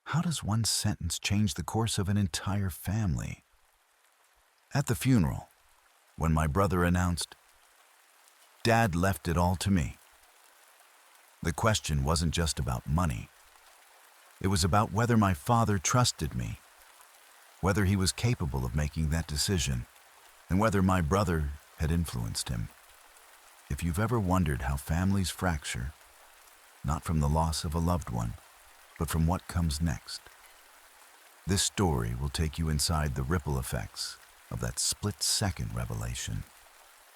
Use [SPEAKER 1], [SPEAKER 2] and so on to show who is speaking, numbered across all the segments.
[SPEAKER 1] How does one sentence change the course of an entire family? At the funeral, when my brother announced, "Dad left it all to me," the question wasn't just about money. It was about whether my father trusted me, whether he was capable of making that decision, and whether my brother had influenced him. If you've ever wondered how families fracture, not from the loss of a loved one, but from what comes next, this story will take you inside the ripple effects of that split-second revelation.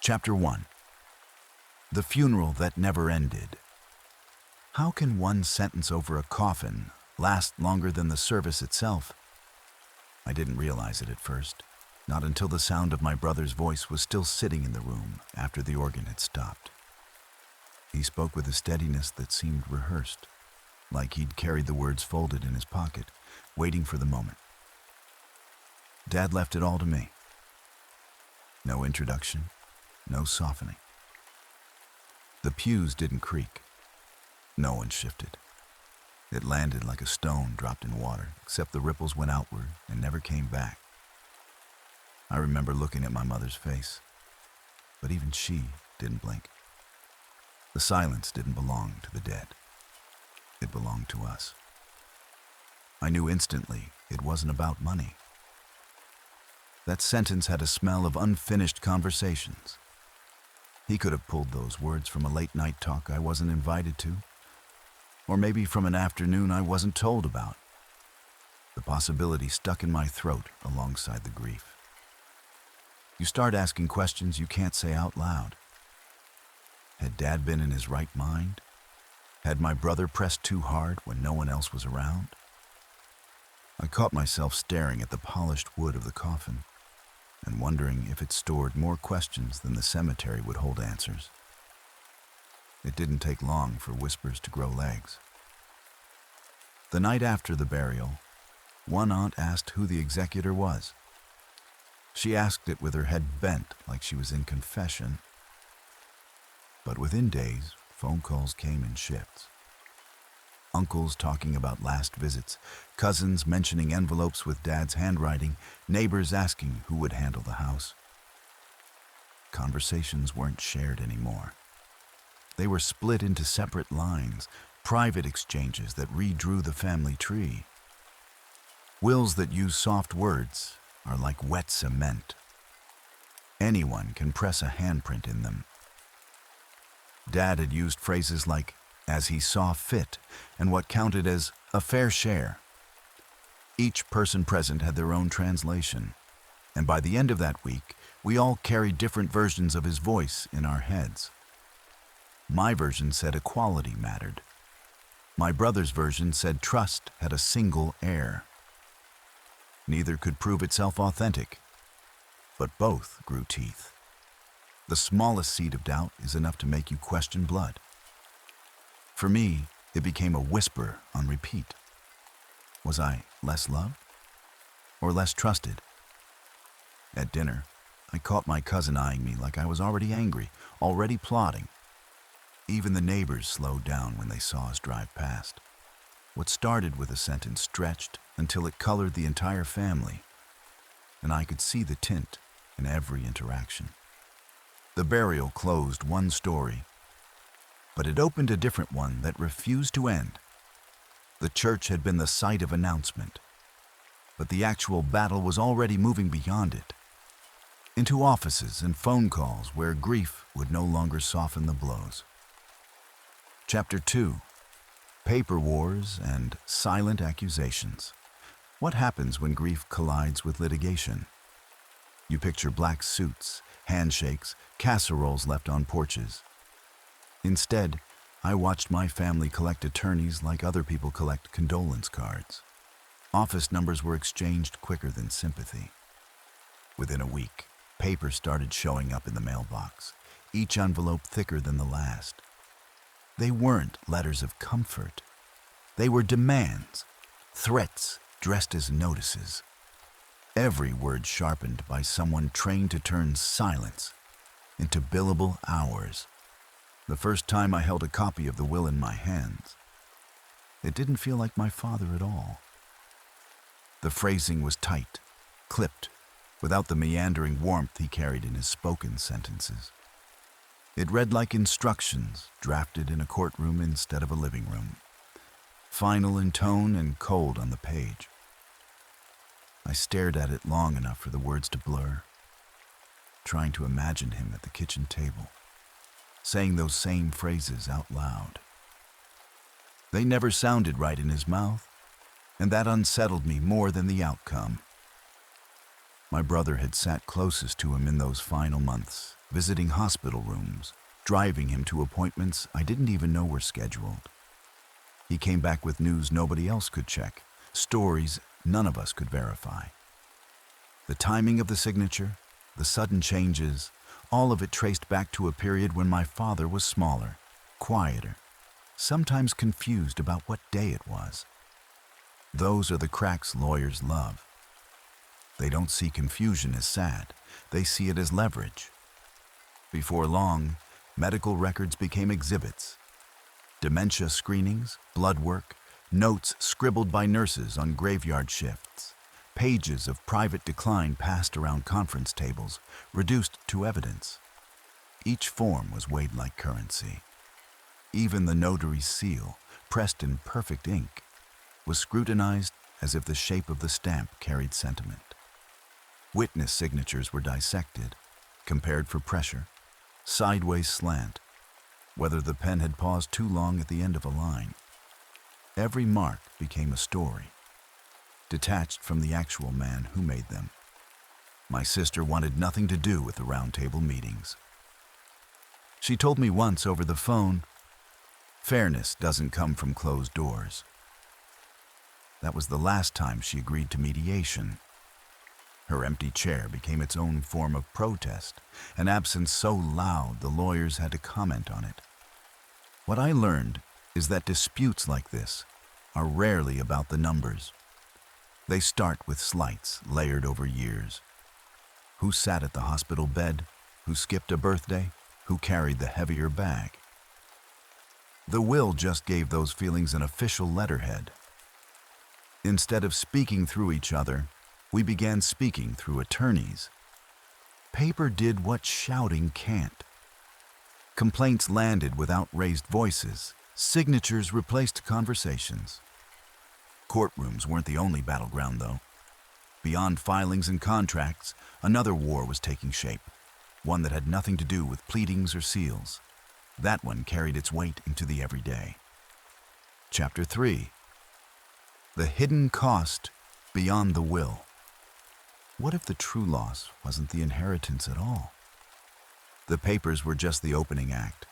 [SPEAKER 1] Chapter 1. The Funeral That Never Ended. How can one sentence over a coffin last longer than the service itself? I didn't realize it at first, not until the sound of my brother's voice was still sitting in the room after the organ had stopped. He spoke with a steadiness that seemed rehearsed, like he'd carried the words folded in his pocket, waiting for the moment. Dad left it all to me. No introduction, no softening. The pews didn't creak. No one shifted. It landed like a stone dropped in water, except the ripples went outward and never came back. I remember looking at my mother's face, but even she didn't blink. The silence didn't belong to the dead. It belonged to us. I knew instantly it wasn't about money. That sentence had a smell of unfinished conversations. He could have pulled those words from a late-night talk I wasn't invited to, or maybe from an afternoon I wasn't told about. The possibility stuck in my throat alongside the grief. You start asking questions you can't say out loud. Had Dad been in his right mind? Had my brother pressed too hard when no one else was around? I caught myself staring at the polished wood of the coffin and wondering if it stored more questions than the cemetery would hold answers. It didn't take long for whispers to grow legs. The night after the burial, one aunt asked who the executor was. She asked it with her head bent like she was in confession. But within days, phone calls came in shifts. Uncles talking about last visits, cousins mentioning envelopes with Dad's handwriting, neighbors asking who would handle the house. Conversations weren't shared anymore. They were split into separate lines, private exchanges that redrew the family tree. Wills that use soft words are like wet cement. Anyone can press a handprint in them. Dad had used phrases like, "as he saw fit," and what counted as a fair share. Each person present had their own translation, and by the end of that week, we all carried different versions of his voice in our heads. My version said equality mattered. My brother's version said trust had a single heir. Neither could prove itself authentic, but both grew teeth. The smallest seed of doubt is enough to make you question blood. For me, it became a whisper on repeat. Was I less loved or less trusted? At dinner, I caught my cousin eyeing me like I was already angry, already plotting. Even the neighbors slowed down when they saw us drive past. What started with a sentence stretched until it colored the entire family, and I could see the tint in every interaction. The burial closed one story, but it opened a different one that refused to end. The church had been the site of announcement, but the actual battle was already moving beyond it, into offices and phone calls where grief would no longer soften the blows. Chapter 2. Paper Wars and Silent Accusations. What happens when grief collides with litigation? You picture black suits, handshakes, casseroles left on porches. Instead, I watched my family collect attorneys like other people collect condolence cards. Office numbers were exchanged quicker than sympathy. Within a week, papers started showing up in the mailbox, each envelope thicker than the last. They weren't letters of comfort. They were demands, threats dressed as notices. Every word sharpened by someone trained to turn silence into billable hours. The first time I held a copy of the will in my hands, it didn't feel like my father at all. The phrasing was tight, clipped, without the meandering warmth he carried in his spoken sentences. It read like instructions drafted in a courtroom instead of a living room, final in tone and cold on the page. I stared at it long enough for the words to blur, trying to imagine him at the kitchen table, saying those same phrases out loud. They never sounded right in his mouth, and that unsettled me more than the outcome. My brother had sat closest to him in those final months, visiting hospital rooms, driving him to appointments I didn't even know were scheduled. He came back with news nobody else could check, stories none of us could verify. The timing of the signature, the sudden changes, all of it traced back to a period when my father was smaller, quieter, sometimes confused about what day it was. Those are the cracks lawyers love. They don't see confusion as sad, they see it as leverage. Before long, medical records became exhibits. Dementia screenings, blood work, notes scribbled by nurses on graveyard shifts, pages of private decline passed around conference tables, reduced to evidence. Each form was weighed like currency. Even the notary's seal, pressed in perfect ink, was scrutinized as if the shape of the stamp carried sentiment. Witness signatures were dissected, compared for pressure, sideways slant, whether the pen had paused too long at the end of a line. Every mark became a story, detached from the actual man who made them. My sister wanted nothing to do with the roundtable meetings. She told me once over the phone, "Fairness doesn't come from closed doors." That was the last time she agreed to mediation. Her empty chair became its own form of protest, an absence so loud the lawyers had to comment on it. What I learned is that disputes like this are rarely about the numbers. They start with slights layered over years. Who sat at the hospital bed? Who skipped a birthday? Who carried the heavier bag? The will just gave those feelings an official letterhead. Instead of speaking through each other, we began speaking through attorneys. Paper did what shouting can't. Complaints landed without raised voices. Signatures replaced conversations. Courtrooms weren't the only battleground, though. Beyond filings and contracts, another war was taking shape, one that had nothing to do with pleadings or seals. That one carried its weight into the everyday. Chapter 3. The hidden cost beyond the will. What if the true loss wasn't the inheritance at all? The papers were just the opening act.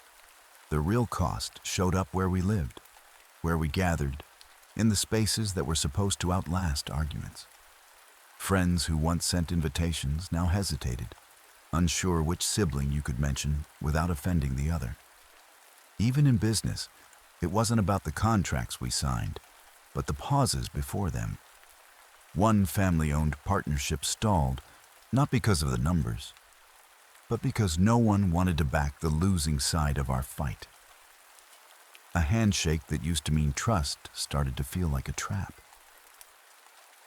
[SPEAKER 1] The real cost showed up where we lived, where we gathered, in the spaces that were supposed to outlast arguments. Friends who once sent invitations now hesitated, unsure which sibling you could mention without offending the other. Even in business, it wasn't about the contracts we signed, but the pauses before them. One family-owned partnership stalled, not because of the numbers, but because no one wanted to back the losing side of our fight. A handshake that used to mean trust started to feel like a trap.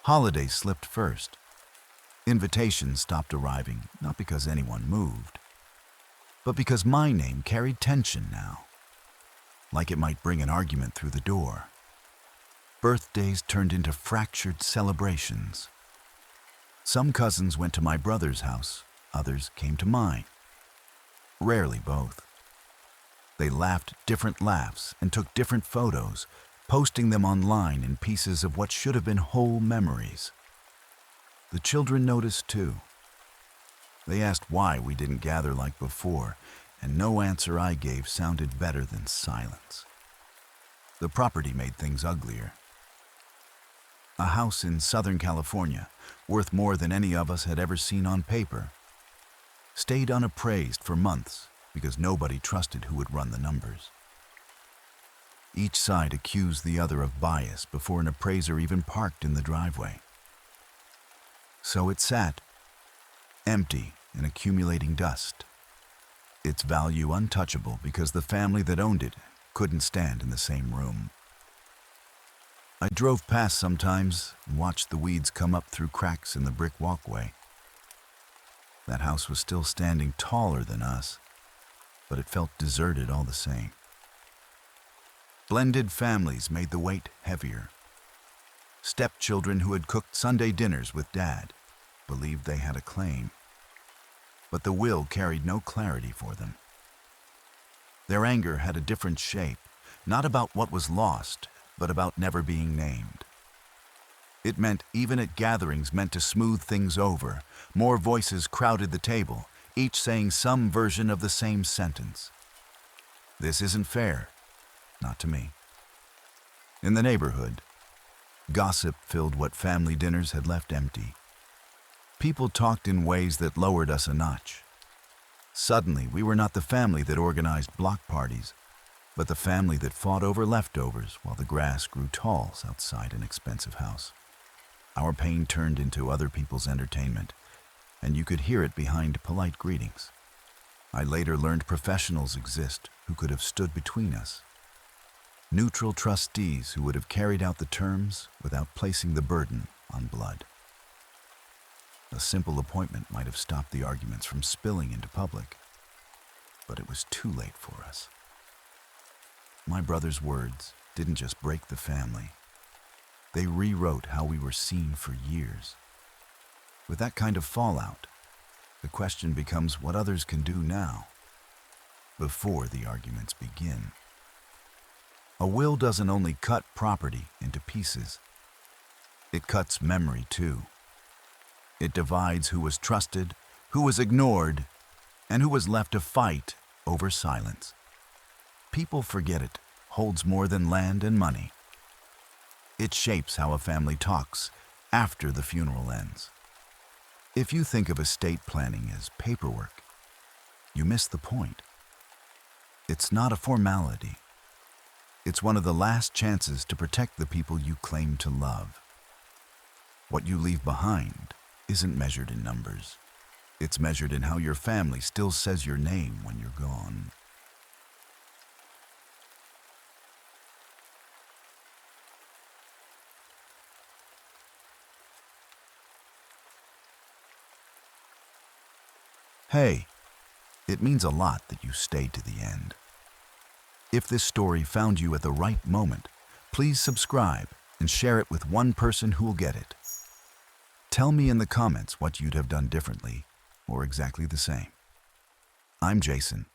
[SPEAKER 1] Holidays slipped first. Invitations stopped arriving, not because anyone moved, but because my name carried tension now, like it might bring an argument through the door. Birthdays turned into fractured celebrations. Some cousins went to my brother's house, others came to mine. Rarely both. They laughed different laughs and took different photos, posting them online in pieces of what should have been whole memories. The children noticed too. They asked why we didn't gather like before, and no answer I gave sounded better than silence. The property made things uglier. A house in Southern California, worth more than any of us had ever seen on paper, stayed unappraised for months because nobody trusted who would run the numbers. Each side accused the other of bias before an appraiser even parked in the driveway. So it sat, empty and accumulating dust, its value untouchable because the family that owned it couldn't stand in the same room. I drove past sometimes and watched the weeds come up through cracks in the brick walkway. That house was still standing taller than us, but it felt deserted all the same. Blended families made the weight heavier. Stepchildren who had cooked Sunday dinners with Dad believed they had a claim, but the will carried no clarity for them. Their anger had a different shape, not about what was lost, but about never being named. It meant even at gatherings meant to smooth things over, more voices crowded the table, each saying some version of the same sentence. This isn't fair, not to me. In the neighborhood, gossip filled what family dinners had left empty. People talked in ways that lowered us a notch. Suddenly, we were not the family that organized block parties, but the family that fought over leftovers while the grass grew tall outside an expensive house. Our pain turned into other people's entertainment, and you could hear it behind polite greetings. I later learned professionals exist who could have stood between us. Neutral trustees who would have carried out the terms without placing the burden on blood. A simple appointment might have stopped the arguments from spilling into public, but it was too late for us. My brother's words didn't just break the family. They rewrote how we were seen for years. With that kind of fallout, the question becomes what others can do now, before the arguments begin. A will doesn't only cut property into pieces, it cuts memory too. It divides who was trusted, who was ignored, and who was left to fight over silence. People forget it holds more than land and money. It shapes how a family talks after the funeral ends. If you think of estate planning as paperwork, you miss the point. It's not a formality. It's one of the last chances to protect the people you claim to love. What you leave behind isn't measured in numbers. It's measured in how your family still says your name when you're gone. Hey, it means a lot that you stayed to the end. If this story found you at the right moment, please subscribe and share it with one person who will get it. Tell me in the comments what you'd have done differently or exactly the same. I'm Jason,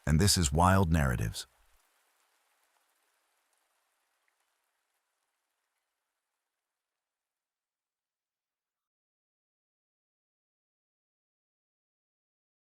[SPEAKER 1] and this is Wild Narratives.